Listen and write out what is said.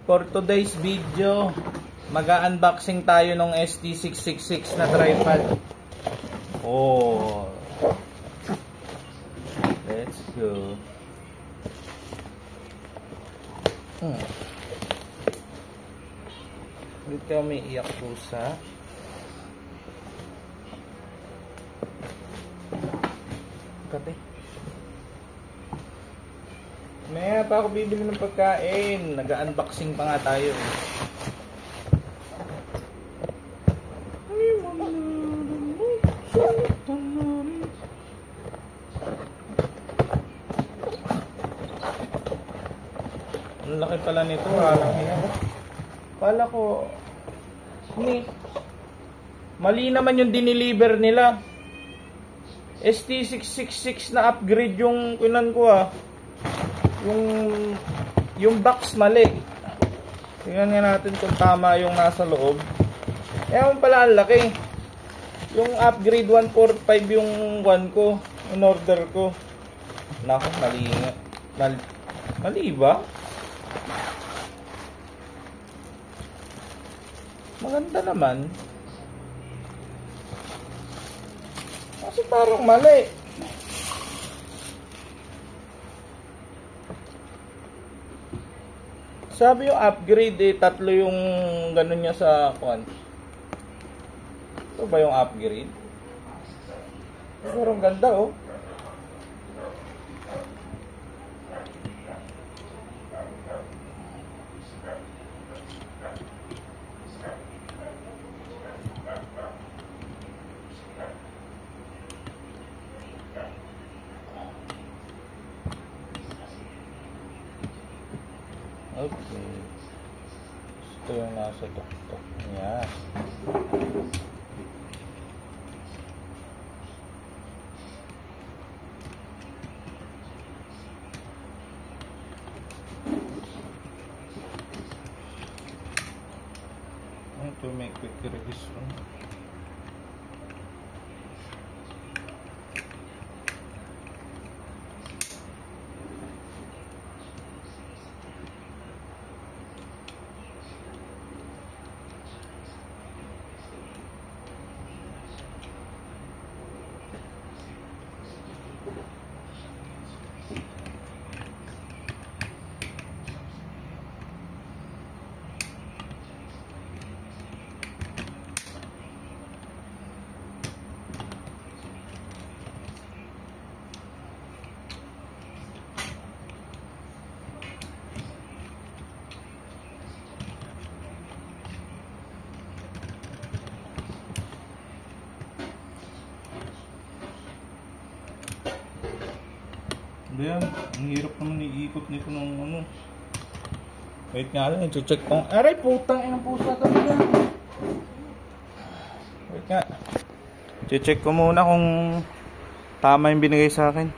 For today's video, mag-unboxing tayo ng ST666 na tripod. Oh. Let's go. Ulit ka may iyak pusa. Kate. Maya pa ako bibili ng pagkain. Nag-unboxing pa nga tayo. Ang laki pala nito. Kala ko mali naman yung dineliver nila. ST666 na upgrade yung kunan ko yung box mali. Tingnan nga natin kung tama yung nasa loob. Ewan pala ang laki. Yung upgrade 145 yung one ko, in order ko. Naku, mali nga. Mali ba? Maganda naman. Kasi parang mali. Sabi yung upgrade tatlo yung ganun niya sa kwan. Ito ba yung upgrade? Pero ang ganda Okay. Ito yung nasa tuktok niya. Ito may quick release. Ayan, ang hirap naman iikot nito ng ano. Wait nga lang, i-check ko. Aray, putang inang pusa talaga. Wait nga. I-check ko muna kung tama yung binigay sa akin.